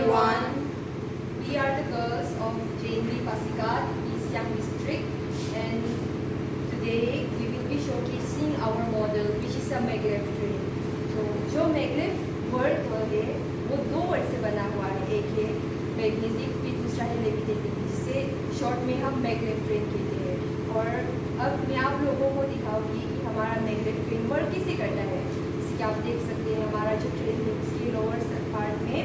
everyone. We are the girls of JNB Pasikat, East Siang District, and today we will be showcasing our model, which is a maglev train. तो जो maglev word है वो दो word से बना हुआ है, एक है मैग्नेटिक फिर दूसरा है लेविटेटिव, जिसे शॉर्ट में हम maglev train कहते हैं। और अब मैं आप लोगों को दिखाऊंगी कि हमारा maglev train वर्क कैसे करता है। जैसे कि आप देख सकते हैं हमारा जो ट्रेन है उसके लोअर पार्ट में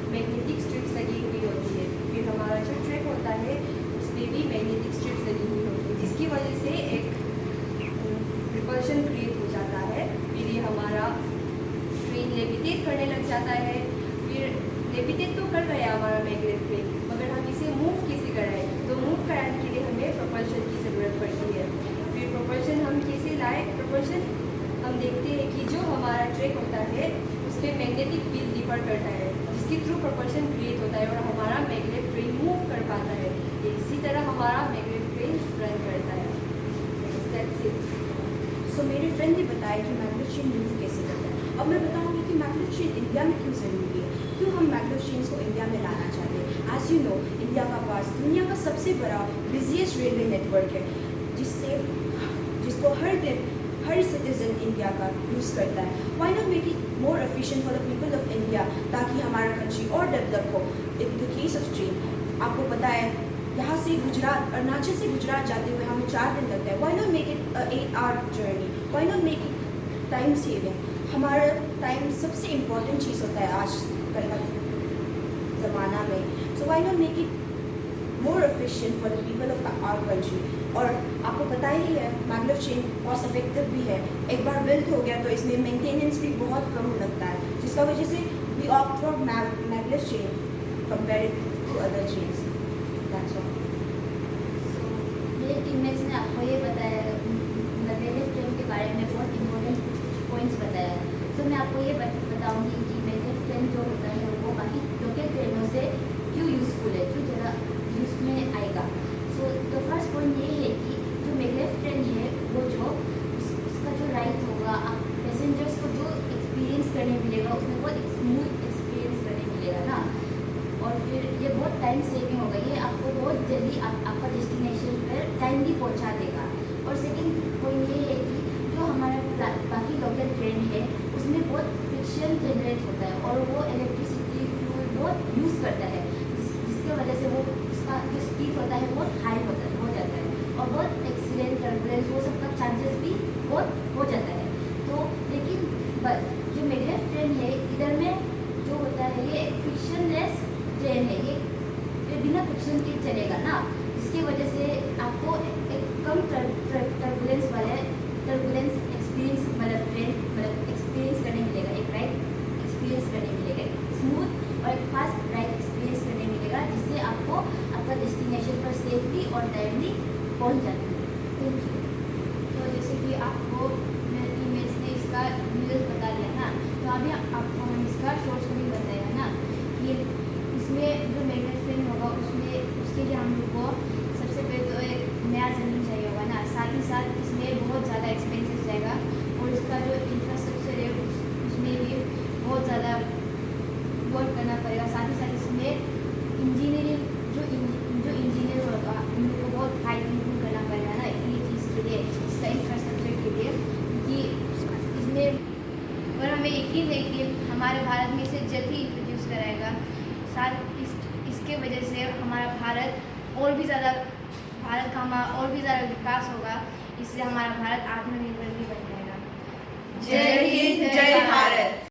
मैग्नेटिक स्ट्रिप्स लगी हुई होती है, फिर हमारा जो ट्रैक होता है उसमें भी मैग्नेटिक स्ट्रिप्स लगी हुई होती है, जिसकी वजह से एक रिपल्शन क्रिएट हो जाता है। फिर ये हमारा ट्रेन लेविटेट करने लग जाता है। फिर लेविटेट तो कर रहा है हमारा मैग्नेट ट्रेन, मगर हम इसे मूव कैसे कर रहे हैं, तो मूव कराने के लिए हमें प्रोपल्शन की ज़रूरत पड़ती है। फिर प्रोपल्शन हम कैसे लाए, प्रोपल्शन हम देखते हैं कि जो हमारा ट्रैक होता है उस पर मैग्नेटिक फील्ड डिफर करता है, जिसके थ्रू प्रोपल्शन क्रिएट होता है और हमारा मैग्नेट ट्रेन मूव कर पाता है। इसी तरह हमारा मैग्नेट ट्रेन रन करता है। That's it. सो मेरे फ्रेंड ने बताया कि मैग्नेट ट्रेन मूव कैसे करता है। अब मैं बताऊंगी कि मैग्नेट ट्रेन इंडिया में क्यों ज़रूरी है, क्यों हम मैग्नेट ट्रेन को इंडिया में लाना चाहते हैं। एज यू नो, इंडिया का पास दुनिया का सबसे बड़ा बिजिएस्ट रेलवे नेटवर्क है, जिसको हर सिटीजन इंडिया का यूज़ करता है। Why not make it more efficient for the people of India, ताकि हमारा कंट्री और डेवलप हो। In the case of train, आपको पता है यहाँ से गुजरात, अरुणाचल से गुजरात जाते हुए हमें 4 दिन लगता है। Why not make it 8 hour journey, why not make it time saving. हमारा टाइम सबसे इम्पोर्टेंट चीज़ होता है आज कल का ज़माना में। So why not make it more efficient for the people of our country. और आपको पता ही है मैग्लेव ट्रेन कॉस्ट इफेक्टिव भी है। एक बार बिल्ड हो गया तो इसमें मेंटेनेंस भी बहुत कम लगता है, जिसका वजह से we opt for maglev train compared to other trains. That's all. मेरे टीममेट्स ने आपको ये बताया, मैग्नेटिक ट्रेन के बारे में बहुत इंपॉर्टेंट पॉइंट्स बताया। तो मैं आपको ये बताऊंगी कि मैग्नेटिक ट्रेन जो होता है वो बाकी लोकल ट्रेनों से क्यों यूज़फुल है, क्यों ज़्यादा यूज़ में आएगा। सो तो फर्स्ट पॉइंट ये है कि जो मैग्नेटिक ट्रेन है वो जो उसका जो राइड होगा, आप पैसेंजर्स को जो एक्सपीरियंस करने मिलेगा उसमें बहुत स्मूथ एक्सपीरियंस करने मिलेगा ना। और फिर ये बहुत टाइम सेविंग होगा, ये आपको बहुत जल्दी आपका डेस्टिनेशन पर टाइमली पहुंचा देगा। और सेकंड पॉइंट ये है कि जो हमारा बाकी लोकल ट्रेन है उसमें बहुत फ्रिक्शन जनरेट होता है और वो इलेक्ट्रिसिटी फ्यूल बहुत यूज़ करता है, जिसके वजह से वो उसका जो स्पीड होता है बहुत हाई हो जाता है और बहुत एक्सीडेंट, टर्बुलेंस वो सब का चांसेस भी बहुत हो जाता है। तो लेकिन जो मैग्लेव ट्रेन है इधर में जो होता है ये एक फ्रिक्शनलेस ट्रेन है, ये बिना फ्रिक्शन के चलेगा ना, जिसकी वजह से आपको एक कम टर्बुलेंस एक्सपीरियंस एक्सपीरियंस करने मिलेगा, एक राइड एक्सपीरियंस करने मिलेगा, स्मूथ और एक फास्ट राइड एक्सपीरियंस करने मिलेगा, जिससे आपको आपका डेस्टिनेशन पर सेफली और टाइमली पहुंच जाते हैं। Thank you. तो जैसे कि आपको मेरे टीममेट्स ने इसका यूज़ बता दिया ना, तो अभी आपको हम इसका शॉर्ट भी बताएगा ना कि इसमें जो मैग्नेट ट्रेन होगा उसमें उसके लिए हम लोग को सबसे पहले तो एक नया ज़मीन चाहिए होगा ना, साथ ही साथ इसमें बहुत ज़्यादा एक्सपेंसेस जाएगा और इसका जो इंफ्रास्ट्रक्चर है उसमें भी बहुत ज़्यादा वर्क करना पड़ेगा। साथ ही साथ इसमें इंजीनियरिंग जो इंजीनियर होगा उनको बहुत हाई थिंकिंग करना पड़ेगा ना ये चीज़ के लिए, इसका इंफ्रास्ट्रक्चर के लिए, क्योंकि इसमें और हमें यकीन है कि हमारे भारत में इसे जल्द ही इंट्रोड्यूस कराएगा। साथ इसके वजह से हमारा भारत का और भी ज़्यादा विकास होगा, इससे हमारा भारत आत्मनिर्भर भी